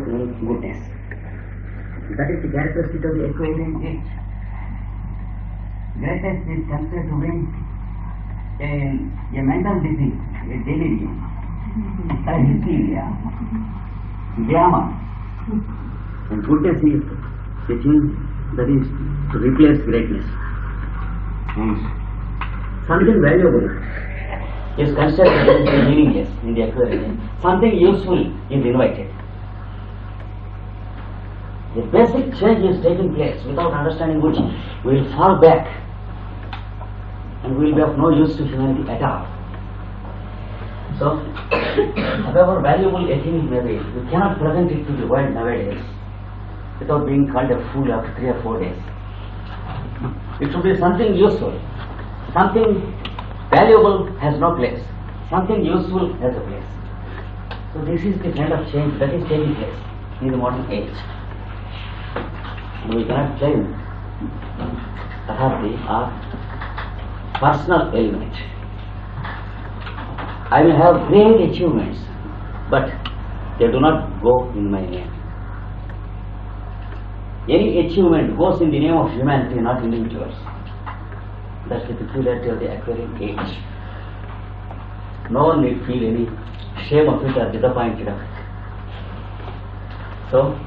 goodness. That is the characteristic of the acquiring age. Greatness is considered to be a mental disease, a delirium, a hysteria, glamour. And goodness is a thing that is to replace greatness. And something valuable is considered to be meaningless in the acquiring age. Something useful is invited. The basic change is taking place, without understanding which we will fall back and we will be of no use to humanity at all. So, however valuable a thing may be, we cannot present it to the world nowadays without being called a fool after 3 or 4 days. It should be something useful. Something valuable has no place. Something useful has a place. So this is the kind of change that is taking place in the modern age. We cannot claim authority or personal element. I may have great achievements, but they do not go in my name. Any achievement goes in the name of humanity, not individuals. That's the peculiarity of the acquiring age. No one need feel any shame of it or disappointed of it. So,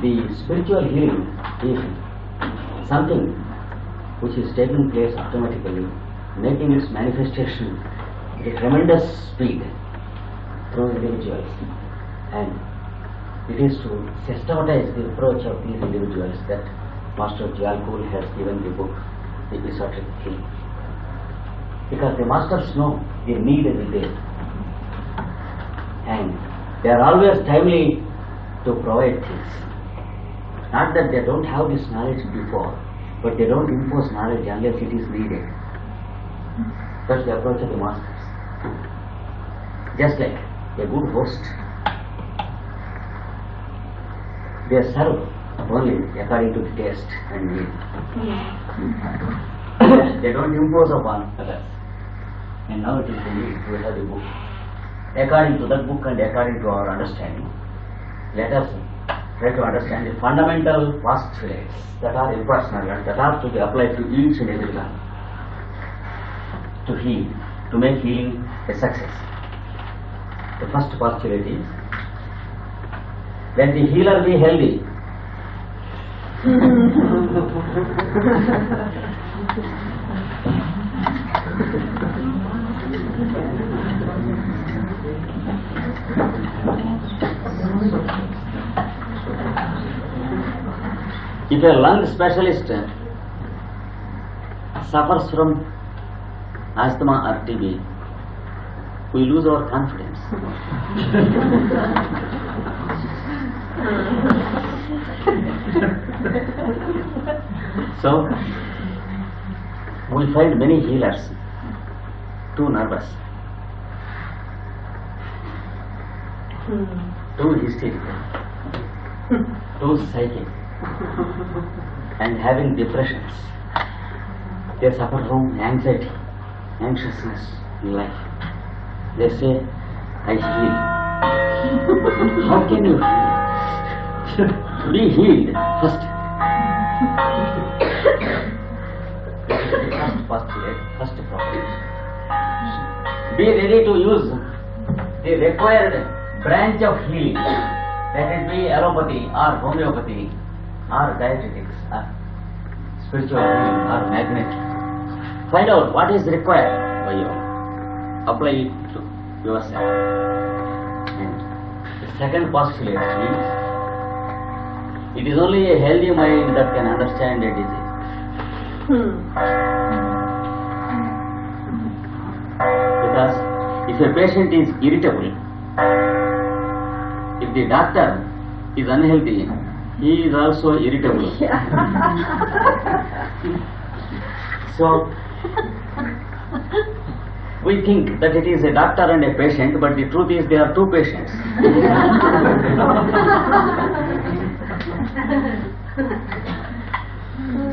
the spiritual healing is something which is taking place automatically, making its manifestation with a tremendous speed through individuals, and it is to systematize the approach of these individuals that Master Jalkul has given the book, The Esoteric Healing. Because the masters know the need is there, and they are always timely to provide things. Not that they don't have this knowledge before, but they don't impose knowledge unless it is needed. That's the approach of the masters. Just like a good host, they serve only according to the taste and need. They don't impose upon others. And now it is the need to have the book. According to that book and according to our understanding, let us try to understand the fundamental postulates that are impersonal and that are to be applied to each and every one to heal, to make healing a success. The first postulate is, let the healer be healthy. If a lung specialist suffers from asthma or TB, we lose our confidence. So, we find many healers too nervous, too hysterical, too psychic, and having depressions. They suffer from anxiety, anxiousness in life. They say, I heal. How can you heal? Be healed first. First postulate, first proposition. Be ready to use the required branch of healing, let it be allopathy or homeopathy or dietetics or spiritual healing or magnetic. Find out what is required by you. Apply it to yourself. And the second postulate is, it is only a healthy mind that can understand a disease. Because if a patient is irritable, if the doctor is unhealthy, he is also irritable. So, we think that it is a doctor and a patient, but the truth is there are two patients.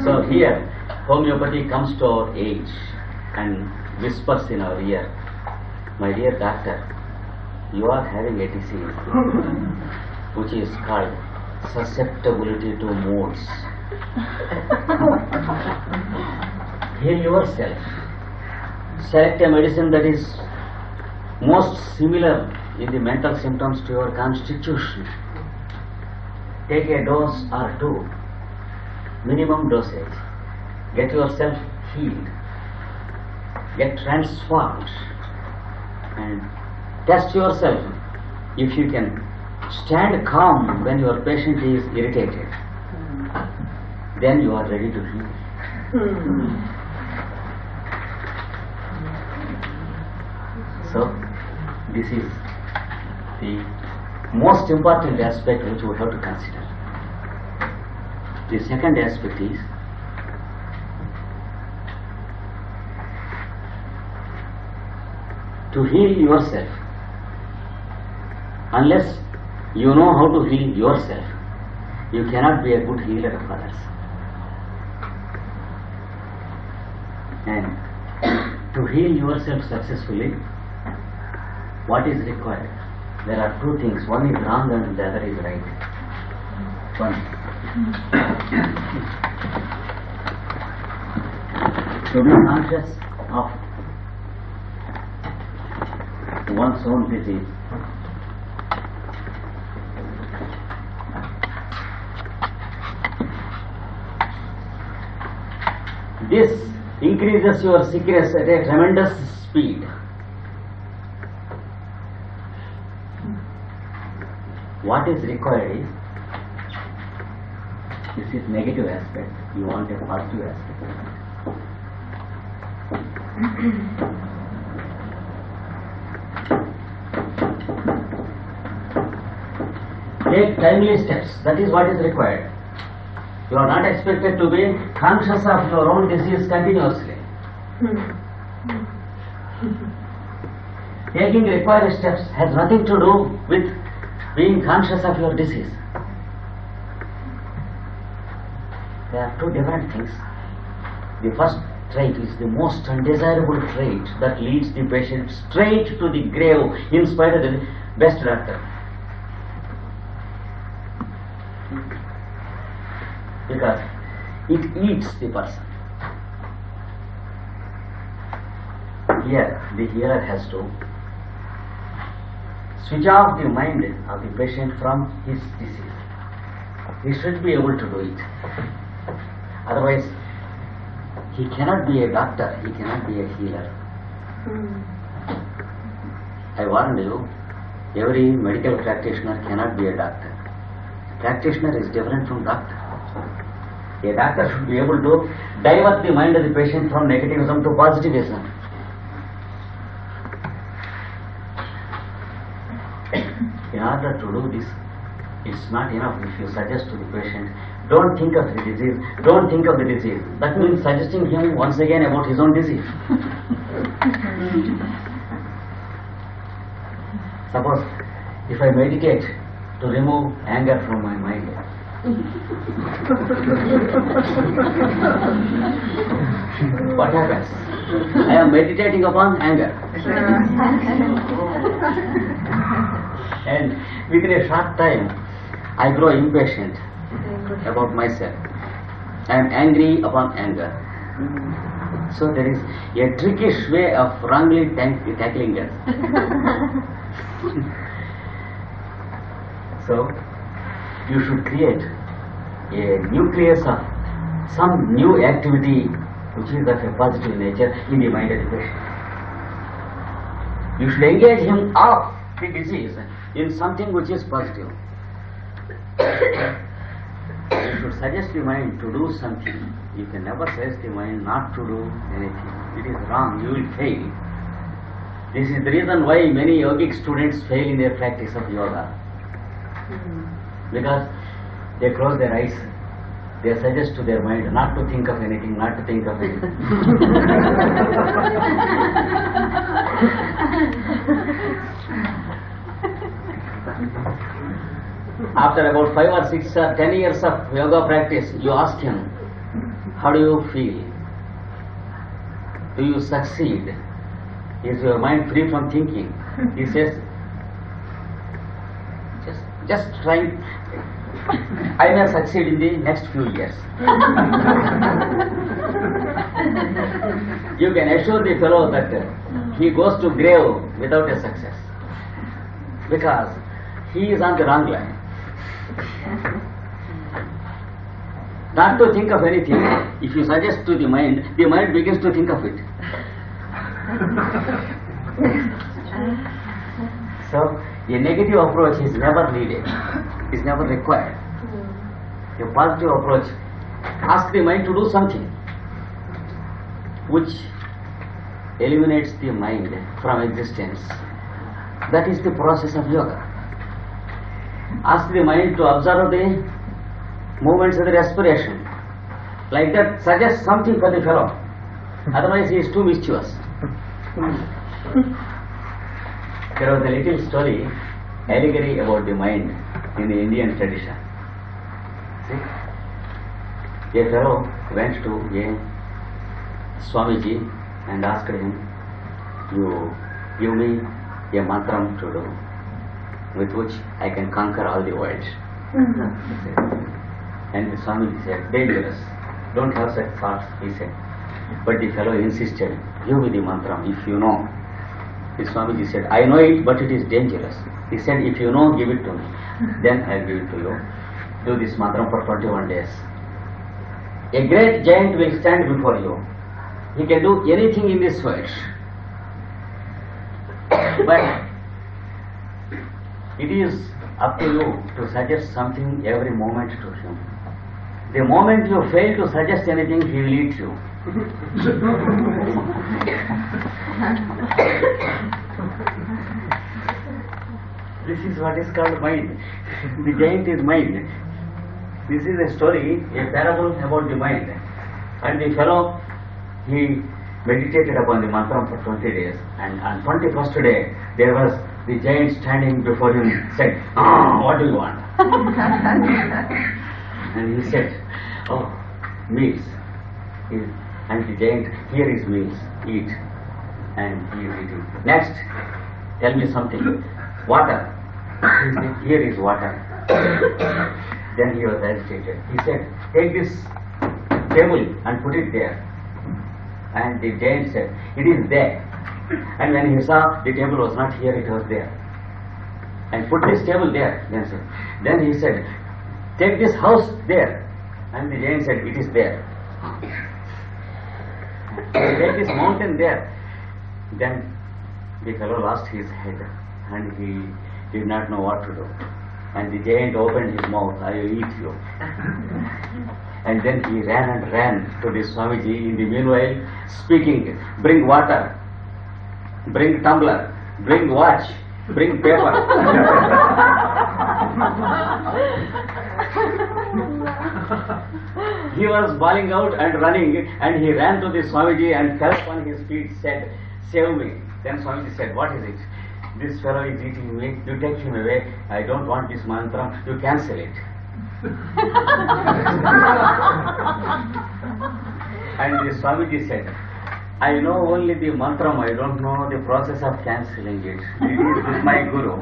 So here, homeopathy comes to our age and whispers in our ear, my dear doctor, you are having a disease which is called susceptibility to moods. Heal yourself. Select a medicine that is most similar in the mental symptoms to your constitution. Take a dose or two, minimum dosage. Get yourself healed. Get transformed. And test yourself if you can stand calm when your patient is irritated. Then you are ready to heal. So, this is the most important aspect which we have to consider. The second aspect is to heal yourself. Unless you know how to heal yourself, you cannot be a good healer of others. And to heal yourself successfully, what is required? There are two things. One is wrong and the other is right. One. To be conscious of one's own disease. This increases your sickness at a tremendous speed. What is required is, this is negative aspect, you want a positive aspect. Take timely steps, that is what is required. You are not expected to be conscious of your own disease continuously. Taking required steps has nothing to do with being conscious of your disease. There are two different things. The first trait is the most undesirable trait that leads the patient straight to the grave in spite of the best doctor. Because it eats the person. Here, the hearer has to switch off the mind of the patient from his disease. He should be able to do it. Otherwise, he cannot be a doctor, he cannot be a healer. I warned you, every medical practitioner cannot be a doctor. Practitioner is different from doctor. A doctor should be able to divert the mind of the patient from negativism to positivism. In order to do this, it's not enough if you suggest to the patient, don't think of the disease, don't think of the disease. That means suggesting him once again about his own disease. Suppose, if I meditate to remove anger from my mind, what happens? I am meditating upon anger. And within a short time, I grow impatient about myself. I am angry upon anger. So there is a trickish way of wrongly tackling it. So you should create a nucleus of some new activity which is of a positive nature in the mind of the patient. You should engage him off the disease in something which is positive. You should suggest the mind to do something. You can never suggest the mind not to do anything. It is wrong, you will fail. This is the reason why many yogic students fail in their practice of yoga. Because they close their eyes, they suggest to their mind not to think of anything, not to think of anything. After about 5 or 6 or 10 years of yoga practice, you ask him, how do you feel? Do you succeed? Is your mind free from thinking? He says, Just trying. I may succeed in the next few years. You can assure the fellow that he goes to grave without a success, because he is on the wrong line. Not to think of anything. If you suggest to the mind begins to think of it. So a negative approach is never needed, is never required. A positive approach asks the mind to do something which eliminates the mind from existence. That is the process of yoga. Ask the mind to observe the movements of the respiration. Like that, suggest something for the fellow. Otherwise he is too mischievous. There was a little story, allegory about the mind in the Indian tradition. See? A fellow went to a Swamiji and asked him, "You give me a mantram to do, with which I can conquer all the world." And the Swamiji said, "Dangerous, don't have such thoughts," he said. But the fellow insisted, "Give me the mantram if you know." The Swamiji said, "I know it, but it is dangerous." He said, "If you know, give it to me. Then I will give it to you. Do this mantram for 21 days. A great giant will stand before you. He can do anything in this world. But it is up to you to suggest something every moment to him. The moment you fail to suggest anything, he will eat you." This is what is called mind. The giant is mind. This is a story, a parable about the mind. And the fellow, he meditated upon the mantra for 20 days. And on 21st day, there was the giant standing before him, said, "What do you want?" And he said, "Oh, meals." And the giant, "Here is meals, eat." And he is eating. "Next, tell me something." "Water." He said, "Here is water." Then he was agitated. He said, "Take this table and put it there." And the giant said, "It is there." And when he saw the table was not here, it was there. "And put this table there." Then he said, "Take this house there." And the giant said, "It is there." "Take this mountain there." Then the fellow lost his head and he did not know what to do. And the giant opened his mouth, "I will eat you." And then he ran to the Swamiji, in the meanwhile speaking, "Bring water, bring tumbler, bring watch, bring paper." He was bawling out and running, and he ran to the Swamiji and fell upon his feet, said, "Save me." Then Swamiji said, "What is it?" "This fellow is eating me. You take him away. I don't want this mantra. You cancel it." And the Swamiji said, "I know only the mantra. I don't know the process of cancelling it. It is with my guru."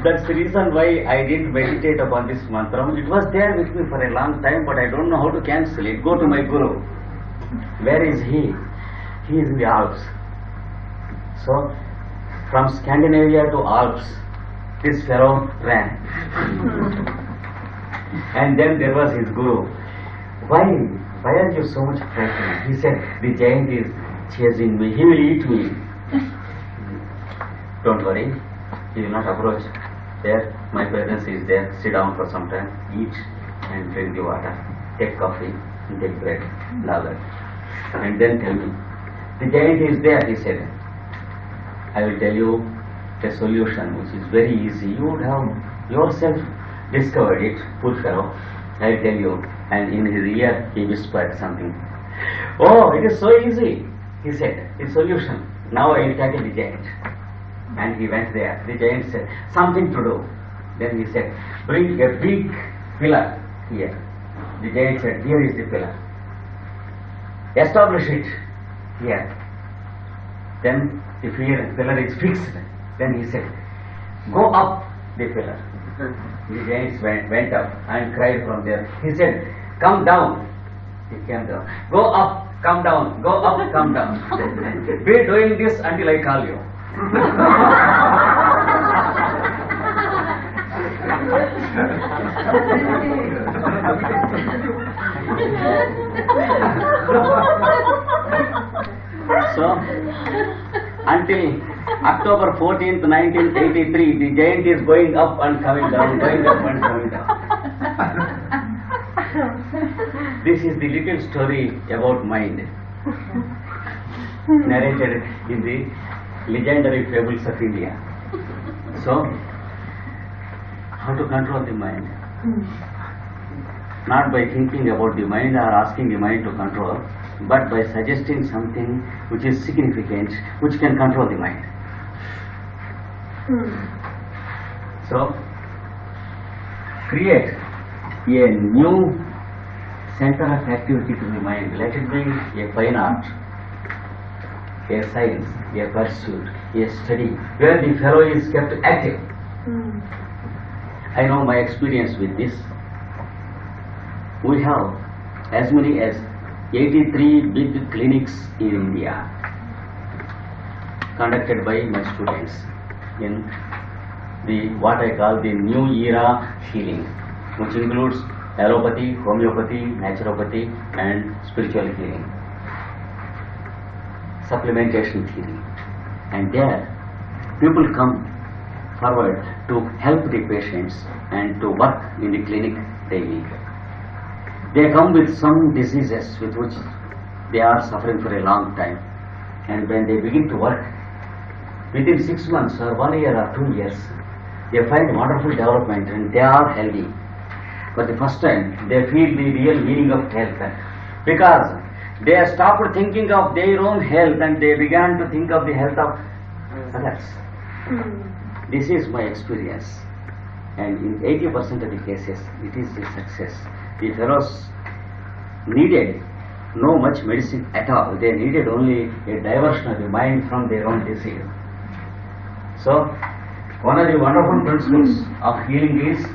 That's the reason why I didn't meditate upon this mantra. It was there with me for a long time, but I don't know how to cancel it. Go to my guru. Where is he? He is in the Alps. So, from Scandinavia to Alps, this fellow ran. And then there was his guru. Why are you so much frightened?" He said, "The giant is chasing me. He will eat me." "Don't worry. He will not approach. There, my presence is there. Sit down for some time. Eat and drink the water. Take coffee and take bread. All that. And then tell me." "The giant is there," he said. "I will tell you a solution which is very easy. You would have yourself discovered it, poor fellow. I will tell you." And in his ear he whispered something. "Oh, it is so easy," he said. "The solution. Now I will tackle the giant." And he went there. The giant said, "Something to do." Then he said, "Bring a big pillar here." The giant said, "Here is the pillar. Establish it here." Then the pillar is fixed Then he said, go up, the fellow. The giants went up and cried from there. He said, come down. He came down. Go up, come down. Go up, come down. Be doing this until I call you. So, until October 14th, 1983, the giant is going up and coming down, going up and coming down. This is the little story about mind, narrated in the legendary fables of India. So, how to control the mind? Not by thinking about the mind or asking the mind to control, but by suggesting something which is significant, which can control the mind. So, create a new center of activity to the mind. Let it be a fine art, a science, a pursuit, a study, where the fellow is kept active. I know my experience with this. We have as many as 83 big clinics in India, conducted by my students in the what I call the new era healing, which includes allopathy, homeopathy, naturopathy and spiritual healing, supplementation theory. And there people come forward to help the patients and to work in the clinic daily. They come with some diseases with which they are suffering for a long time, and when they begin to work, within 6 months or 1 year or 2 years, they find wonderful development and they are healthy. For the first time, they feel the real meaning of health, because they stopped thinking of their own health and they began to think of the health of others. This is my experience, and in 80% of the cases, it is a success. The fellows needed no much medicine at all. They needed only a diversion of the mind from their own disease. So, one of the wonderful principles of healing is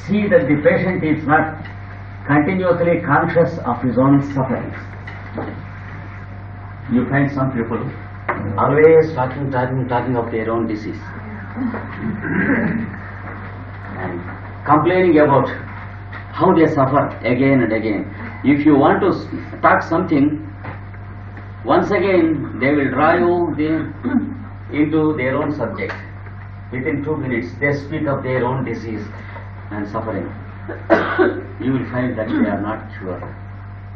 see that the patient is not continuously conscious of his own sufferings. You find some people always talking of their own disease and complaining about how they suffer again and again. If you want to talk something, once again they will draw you into their own subject. Within 2 minutes they speak of their own disease and suffering. You will find that they are not cured.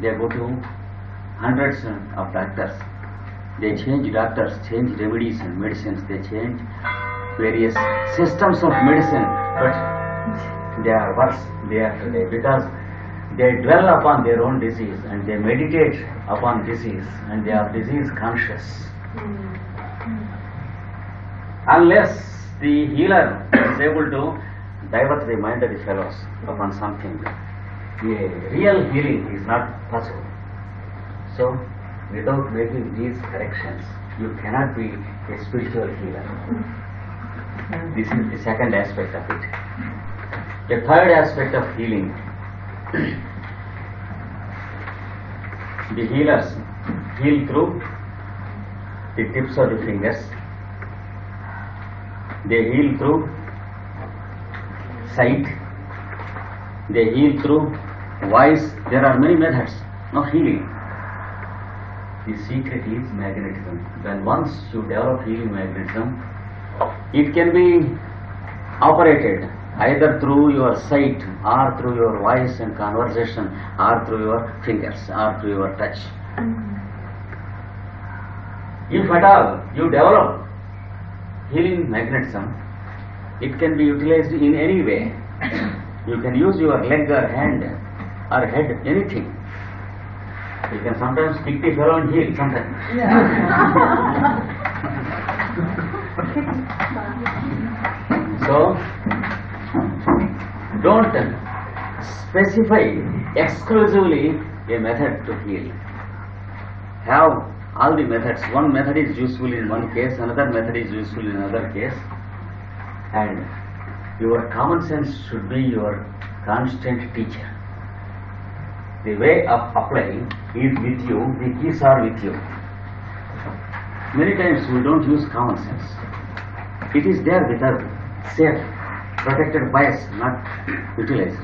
They go to hundreds of doctors. They change doctors, change remedies and medicines, they change various systems of medicine, but they are worse day after day, because they dwell upon their own disease and they meditate upon disease and they are disease conscious. Unless the healer is able to divert the mind of the fellows upon something, a real healing is not possible. So, without making these corrections, you cannot be a spiritual healer. This is the second aspect of it. The third aspect of healing, the healers heal through the tips of the fingers. They heal through sight. They heal through voice. There are many methods of healing. The secret is magnetism. When once you develop healing magnetism, it can be operated either through your sight or through your voice and conversation or through your fingers or through your touch. If at all you develop healing magnetism, it can be utilized in any way. You can use your leg or hand or head, anything. You can sometimes kick the fellow and heal sometimes. So, don't specify exclusively a method to heal. Have all the methods. One method is useful in one case, another method is useful in another case, and your common sense should be your constant teacher. The way of applying is with you, the keys are with you. Many times we don't use common sense. It is there with us, safe, protected by us, not utilized.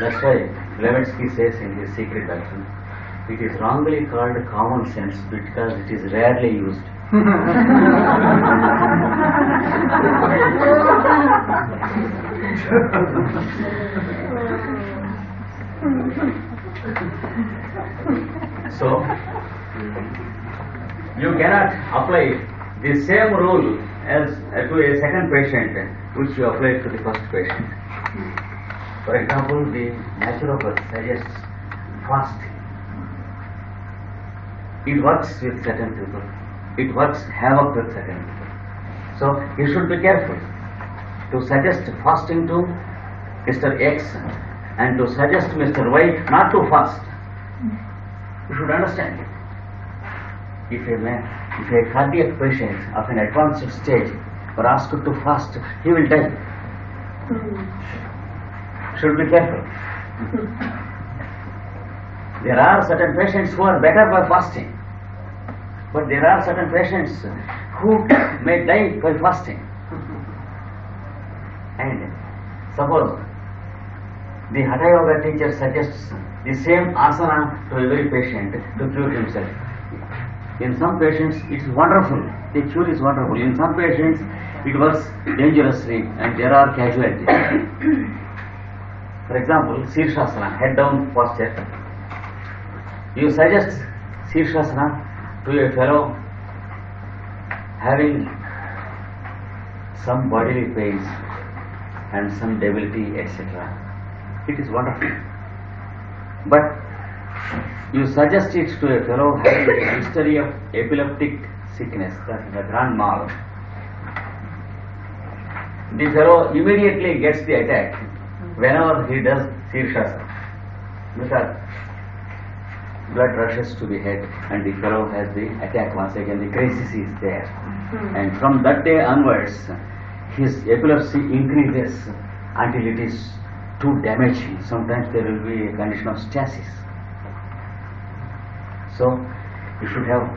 That's why Blavatsky says in his secret doctrine, it is wrongly called common sense because it is rarely used. So, you cannot apply the same rule as to a second patient which you applied to the first patient. For example, the naturopath suggests fasting. It works with certain people. It works havoc with certain people. So you should be careful to suggest fasting to Mr. X and to suggest Mr. Y not to fast. You should understand. If a cardiac patient of an advanced stage were asked to fast, he will die. Should be careful. There are certain patients who are better by fasting, but there are certain patients who may die by fasting. And suppose the Hatha Yoga teacher suggests the same asana to every patient to cure himself. In some patients it is wonderful, the cure is wonderful. In some patients it works dangerously and there are casualties. For example, Shirshasana, head down posture. You suggest Shirshasana to a fellow having some bodily pains and some debility, etc. It is wonderful. But you suggest it to a fellow having a history of epileptic sickness, that is the grand mal. The fellow immediately gets the attack whenever he does Shirshasana, because blood rushes to the head and the fellow has the attack once again, the crisis is there. And from that day onwards, his epilepsy increases until it is too damaging. Sometimes there will be a condition of stasis. So, you should have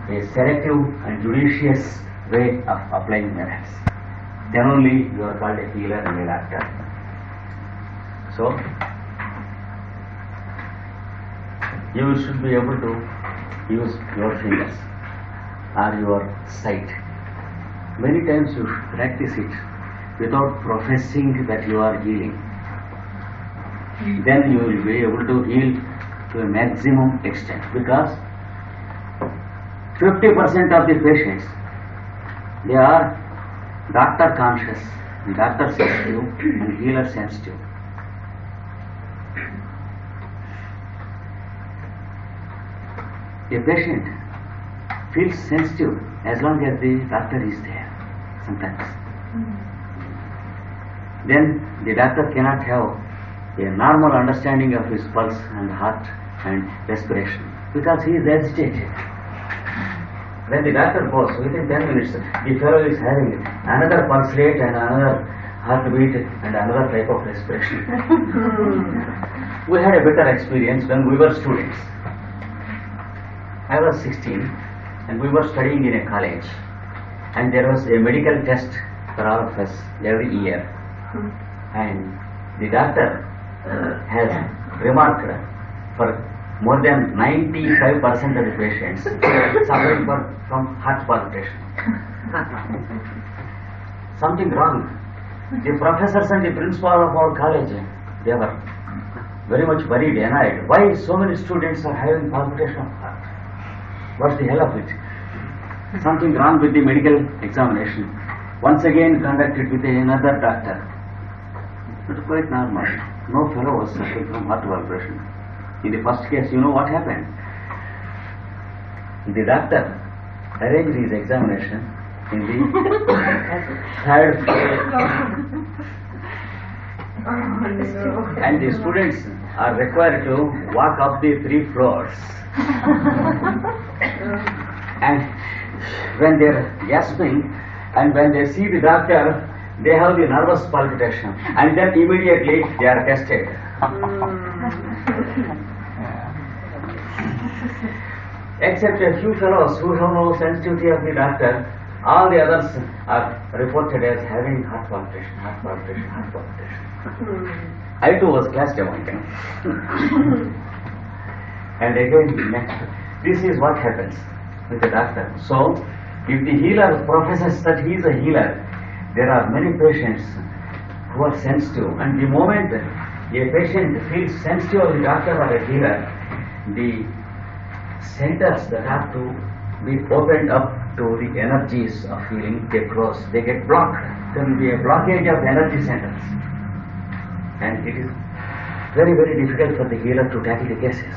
a selective and judicious way of applying methods. Then only you are called a healer and a doctor. So, you should be able to use your fingers or your sight. Many times you should practice it without professing that you are healing. Then you will be able to heal to a maximum extent, because 50% of the patients, they are doctor conscious, doctor sensitive and healer sensitive. A patient feels sensitive as long as the doctor is there, sometimes. Then the doctor cannot have a normal understanding of his pulse and heart and respiration, because he is agitated. When the doctor goes, within 10 minutes, the fellow is having another pulse rate and another heartbeat and another type of respiration. We had a better experience when we were students. I was 16 and we were studying in a college, and there was a medical test for all of us every year. And the doctor has remarked for more than 95% of the patients suffering from heart palpitation. Something wrong. The professors and the principal of our college, they were very much worried, annoyed. Why so many students are having palpitation of heart? What's the hell of it? Something wrong with the medical examination. Once again conducted with another doctor. It was quite normal. No fellow was suffering from heart palpitation. In the first case, you know what happened? The doctor arranged his examination in the third and the students are required to walk up the 3 floors. And when they are gasping and when they see the doctor, they have the nervous palpitation, and then immediately they are tested. Except a few fellows who have no sensitivity of the doctor, all the others are reported as having heart palpitation, heart palpitation, heart palpitation. I too was classed among them. And again, this is what happens with the doctor. So, if the healer professes that he is a healer, there are many patients who are sensitive, and the moment a patient feels sensitive of the doctor or a healer, the centers that have to be opened up to the energies of healing, they close, they get blocked. There will be a blockage of energy centers, and it is very, very difficult for the healer to tackle the cases.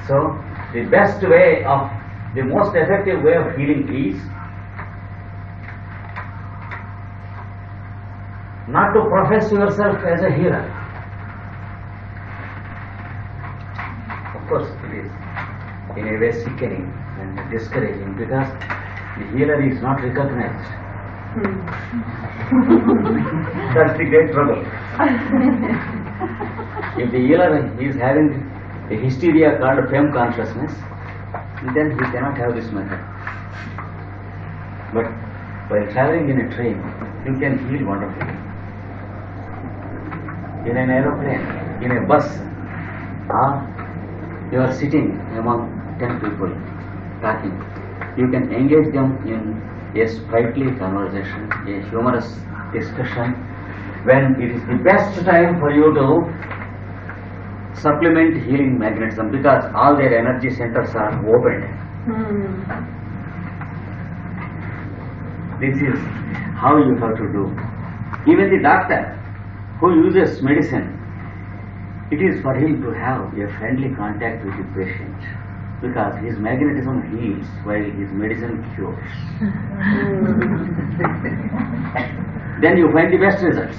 So, the best way of, the most effective way of healing is not to profess yourself as a healer. Of course, it is in a way sickening and discouraging, because the healer is not recognized. That's the great trouble. If the healer is having a hysteria called fame consciousness, then he cannot have this method. But while traveling in a train, you can heal wonderfully. In an aeroplane, in a bus, you are sitting among 10 people talking. You can engage them in a sprightly conversation, a humorous discussion, when it is the best time for you to supplement healing magnetism, because all their energy centers are opened. This is how you have to do. Even the doctor who uses medicine, it is for him to have a friendly contact with the patient, because his magnetism heals while his medicine cures. Then you find the best results.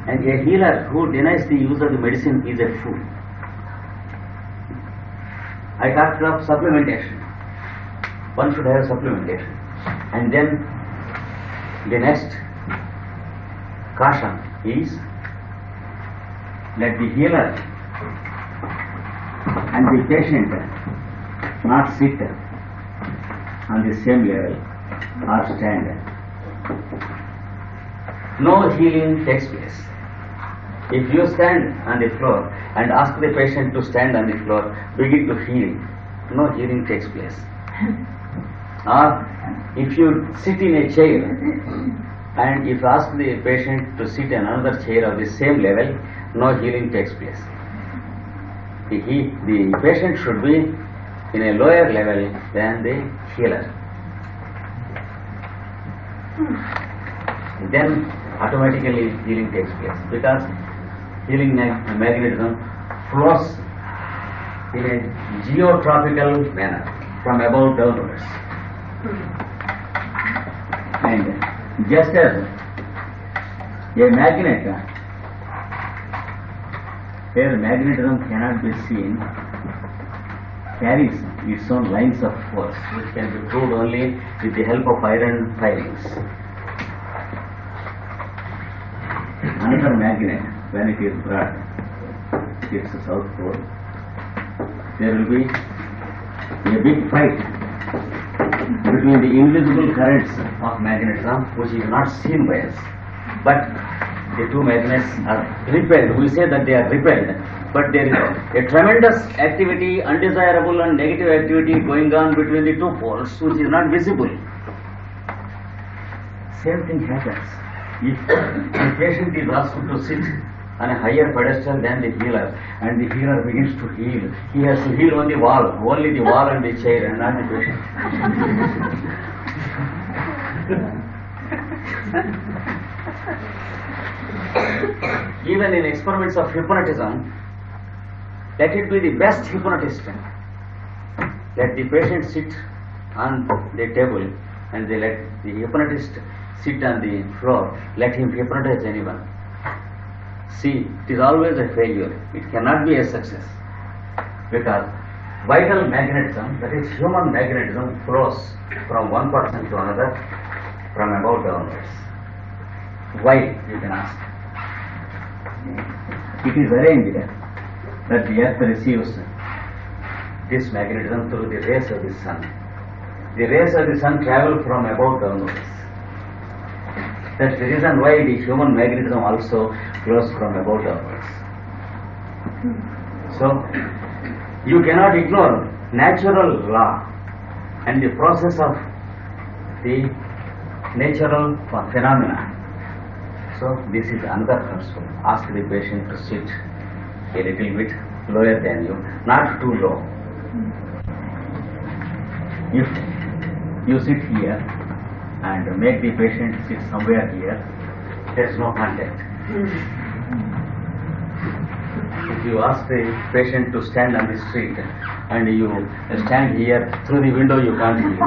And a healer who denies the use of the medicine is a fool. I talked of supplementation. One should have supplementation. And then the next caution is, let the healer and the patient not sit on the same level or stand. No healing takes place. If you stand on the floor and ask the patient to stand on the floor, begin to heal, no healing takes place. Or if you sit in a chair and if you ask the patient to sit in another chair of the same level, no healing takes place. The patient should be in a lower level than the healer. Then automatically healing takes place, because healing magnetism flows in a geotropical manner from above downwards. And just as a magnet, where magnetism cannot be seen, carries its own lines of force, which can be proved only with the help of iron filings. Another magnet, when it is brought to its south pole, there will be a big fight between the invisible currents of magnetism, which is not seen by us. But the two magnets are repelled. We say that they are repelled, but there is a tremendous activity, undesirable and negative activity going on between the two poles, which is not visible. Same thing happens. If the patient is asked to sit on a higher pedestal than the healer, and the healer begins to heal, he has to heal on the wall, only the wall and the chair, and not the patient. Even in experiments of hypnotism, let it be the best hypnotist. Let the patient sit on the table and they let the hypnotist sit on the floor. Let him hypnotize anyone. See, it is always a failure. It cannot be a success. Because vital magnetism, that is human magnetism, flows from one person to another from above downwards. Why, you can ask? It is arranged that the earth receives this magnetism through the rays of the sun. The rays of the sun travel from above downwards. That's the reason why the human magnetism also flows from above downwards. So, you cannot ignore natural law and the process of the natural phenomena. So, this is another principle. Ask the patient to sit a little bit lower than you, not too low. If you sit here and make the patient sit somewhere here, there is no contact. If you ask the patient to stand on the street and you stand here, through the window you can't see.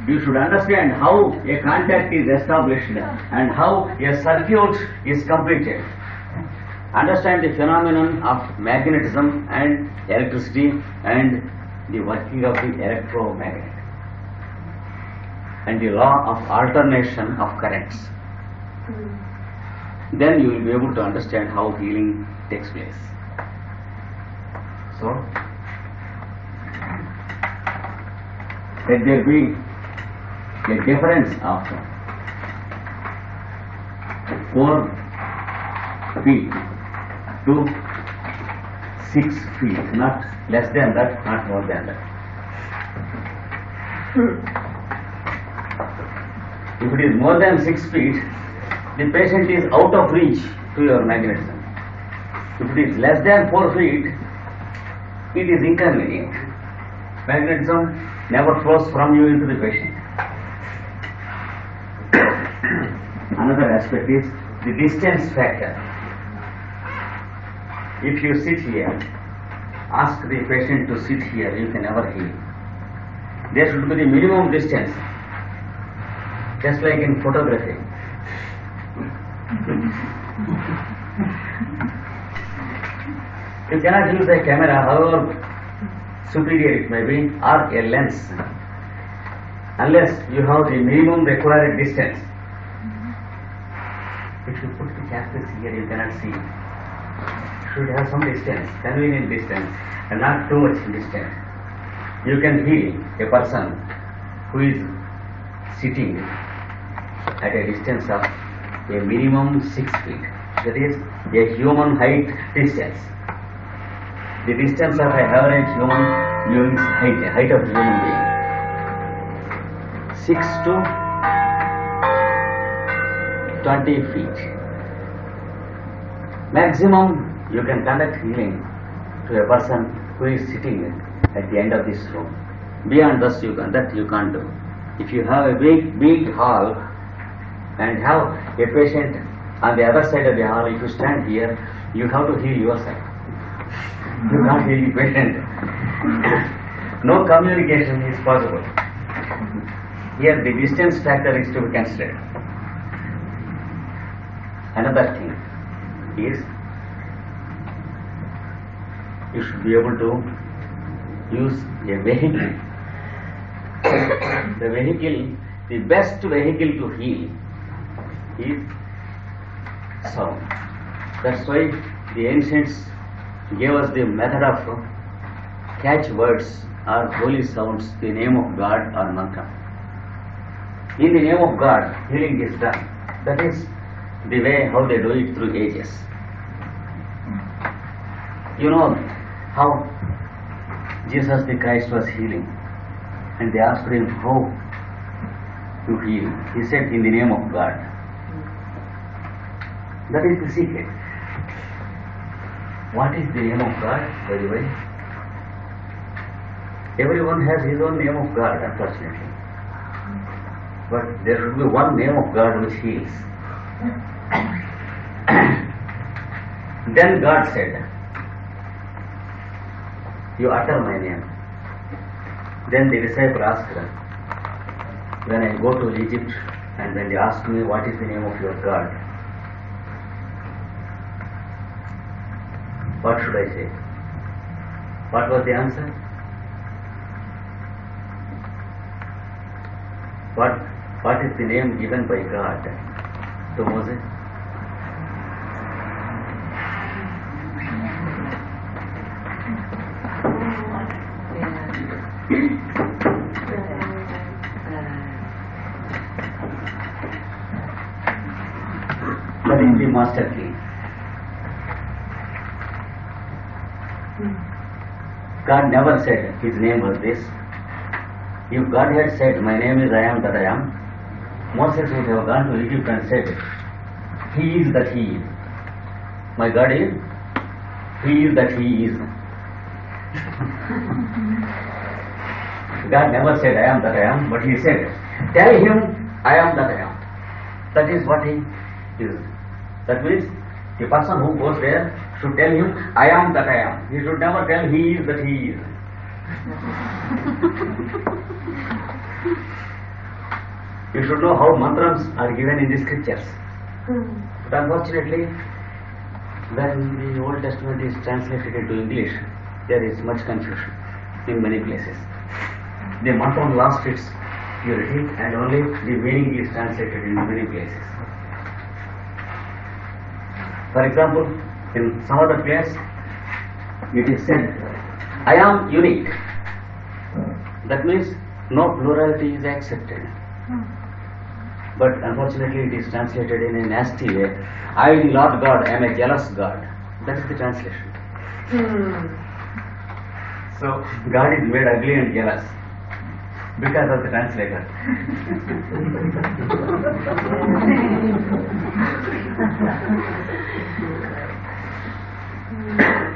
You should understand how a contact is established and how a circuit is completed. Understand the phenomenon of magnetism and electricity and the working of the electromagnet and the law of alternation of currents. Then you will be able to understand how healing takes place. So, let there be a difference of 4 feet to 6 feet, not less than that, not more than that. If it is more than 6 feet, the patient is out of reach to your magnetism. If it is less than 4 feet, it is inconvenient. Magnetism never flows from you into the patient. Another aspect is the distance factor. If you sit here, ask the patient to sit here, you can never heal. There should be the minimum distance, just like in photography. You cannot use a camera, however superior it may be, or a lens, unless you have the minimum required distance. If you put the capsules here, you cannot see. You should have some distance, convenient distance, and not too much distance. You can heal a person who is sitting at a distance of a minimum 6 feet. That is a human height distance. The distance of an average human being's height of human being. 6 to 20 feet. Maximum you can conduct healing to a person who is sitting at the end of this room. Beyond that you can't do. If you have a big hall and have a patient on the other side of the hall, if you stand here, you have to heal yourself. You can't heal the patient. No communication is possible. Here the distance factor is to be considered. Another thing is you should be able to use a vehicle. The best vehicle to heal is sound. That's why the ancients gave us the method of catchwords or holy sounds, the name of God or mantra. In the name of God, healing is done. That is the way how they do it through ages. You know how Jesus the Christ was healing, and they asked him how to heal. He said, in the name of God. That is the secret. What is the name of God, by the way? Everyone has his own name of God, unfortunately. But there should be one name of God which heals. Then God said, you utter my name. Then the disciple asked her, when I go to Egypt and when they ask me what is the name of your God, what should I say? What was the answer? What is the name given by God to Moses? That is the master key. God never said his name was this. If God had said, my name is I am that I am, Moses would have gone to Egypt and said, he is that he is. My God is, he is that he is. God never said, I am that I am, but he said, tell him, I am that I am. That is what he is. That means, the person who goes there should tell him, I am that I am. He should never tell he is that he is. You should know how mantras are given in the scriptures. But unfortunately, when the Old Testament is translated into English, there is much confusion in many places. The mantra lost its purity and only the meaning is translated in many places. For example, in some other place, it is said, I am unique. That means no plurality is accepted. But unfortunately it is translated in a nasty way. I, the Lord God, am a jealous God. That is the translation. So God is made ugly and jealous because of the translator.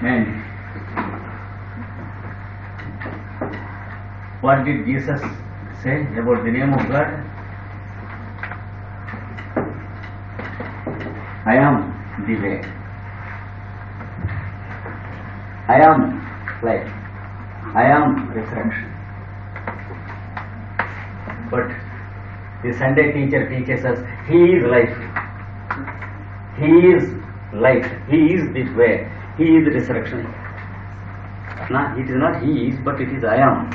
And what did Jesus say about the name of God? I am the way. I am life. I am resurrection. But the Sunday teacher teaches us, he is life. He is life. He is the way. He is the resurrection. No, it is not he is, but it is I am.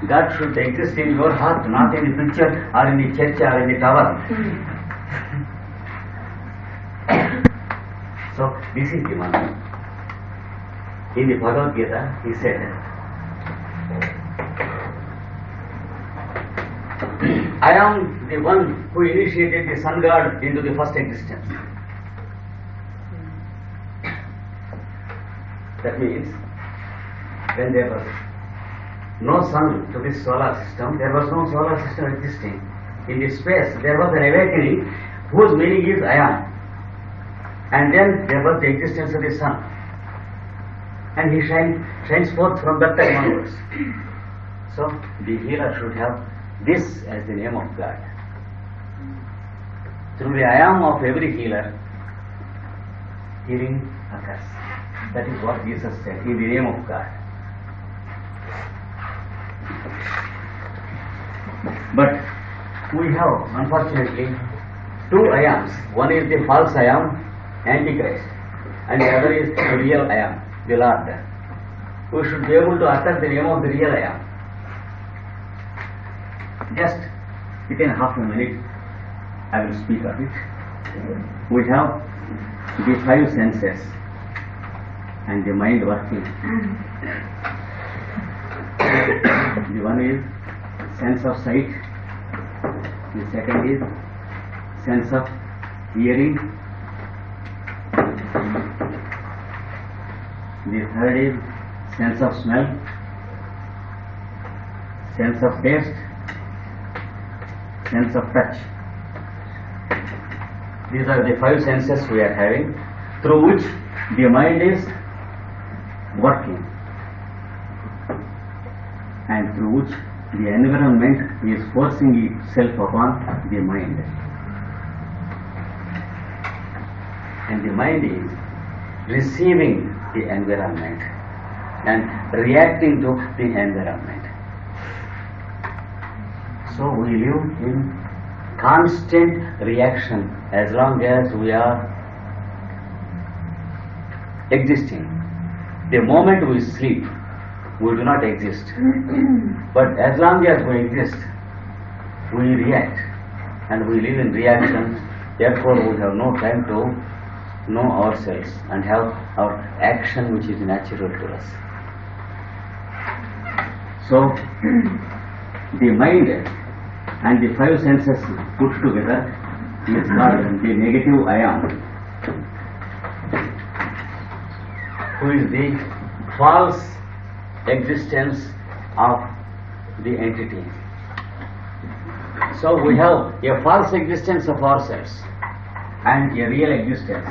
God should exist in your heart, not in the picture or in the church or in the tower. So, this is the mantra. In the Bhagavad Gita, he said, I am the one who initiated the sun god into the first existence. That means, when there was no sun to this solar system, there was no solar system existing. In this space, there was an awakening whose meaning is I am. And then there was the existence of the sun. And he shines forth from that time onwards. So, the healer should have this as the name of God. Through the I am of every healer, healing occurs. That is what Jesus said, in the name of God. But we have, unfortunately, two I ams. One is the false I am, Antichrist, and the other is the real I am, the Lord. We should be able to utter the name of the real I am. Just within half a minute, I will speak of it. We have the five senses and the mind working. The one is sense of sight, the second is sense of hearing, the third is sense of smell, sense of taste, sense of touch. These are the five senses we are having, through which the mind is working and through which the environment is forcing itself upon the mind. And the mind is receiving the environment and reacting to the environment. So we live in constant reaction as long as we are existing. The moment we sleep, we do not exist. But as long as we exist, we react and we live in reaction. Therefore, we have no time to know ourselves and have our action which is natural to us. So, the mind and the five senses put together is called the negative I am, who is the false existence of the entity. So we have a false existence of ourselves and a real existence,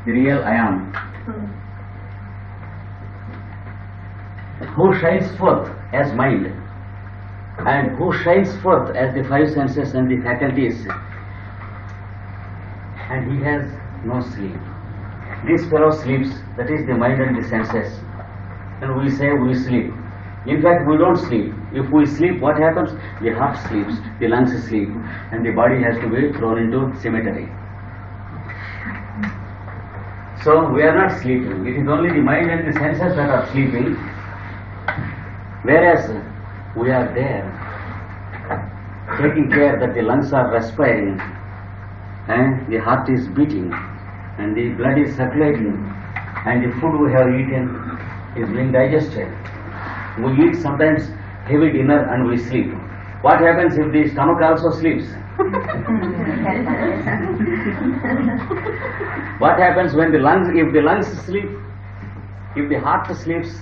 the real I am, who shines forth as mind and who shines forth as the five senses and the faculties, and he has no sleep. This fellow sleeps, that is the mind and the senses, and we say we sleep. In fact, we don't sleep. If we sleep, what happens? The heart sleeps, the lungs sleep, and the body has to be thrown into cemetery. So we are not sleeping. It is only the mind and the senses that are sleeping, whereas we are there, taking care that the lungs are respiring, and the heart is beating, and the blood is circulating, and the food we have eaten is being digested. We eat sometimes heavy dinner and we sleep. What happens if the stomach also sleeps? What happens when the lungs, if the lungs sleep, if the heart sleeps?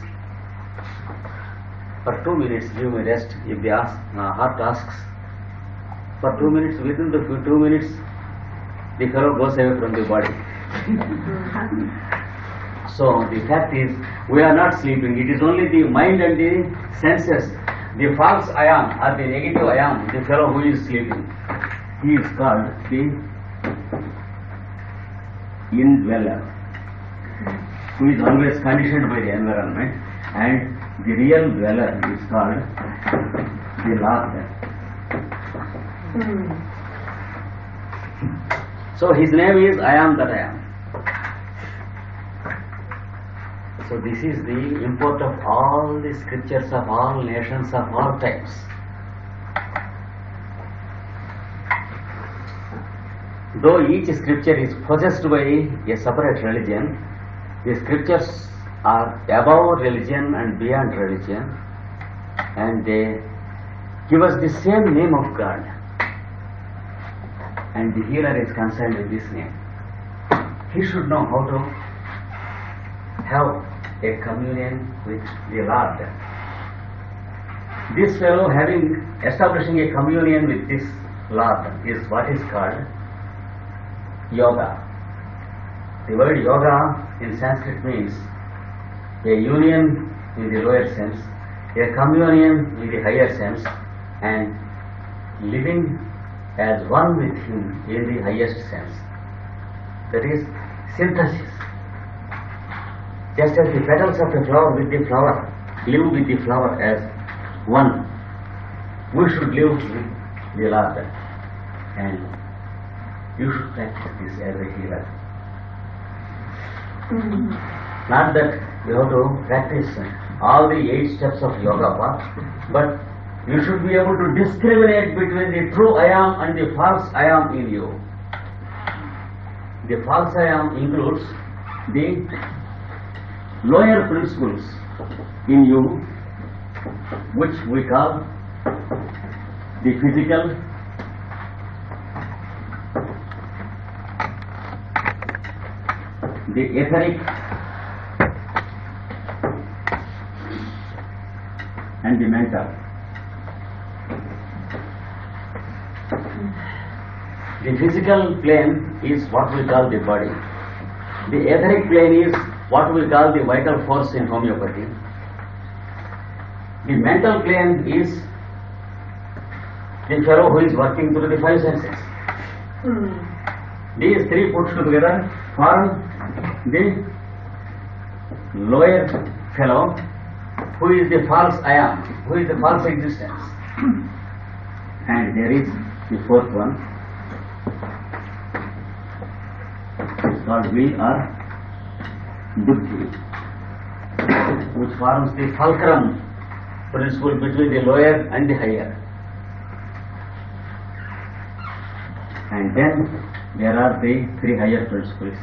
For 2 minutes give me rest. If the heart asks, for 2 minutes, within the 2 minutes, the fellow goes away from the body. So the fact is, we are not sleeping. It is only the mind and the senses, the false I am or the negative I am, the fellow who is sleeping. He is called the indweller, who is always conditioned by the environment, and the real dweller is called the Lord. So his name is I am that I am. So this is the import of all the scriptures of all nations of all types. Though each scripture is possessed by a separate religion, the scriptures are above religion and beyond religion, and they give us the same name of God, and the hearer is concerned with this name. He should know how to have a communion with the Lord. This fellow establishing a communion with this Lord is what is called yoga. The word yoga in Sanskrit means a union in the lower sense, a communion in the higher sense, and living as one with him in the highest sense. That is synthesis. Just as the petals of the flower with the flower live with the flower as one, we should live with the Lord, and you should practice this as a healer. Not that you have to practice all the 8 steps of yoga path, but you should be able to discriminate between the true I am and the false I am in you. The false I am includes the lower principles in you, which we call the physical, the etheric, and the mental. The physical plane is what we call the body. The etheric plane is what we call the vital force in homeopathy. The mental plane is the fellow who is working through the 5 senses. These 3 put together form the lower fellow, who is the false I am, who is the false existence. And there is the fourth one. It's called will or buddhi, which forms the fulcrum principle between the lower and the higher. And then there are the three higher principles.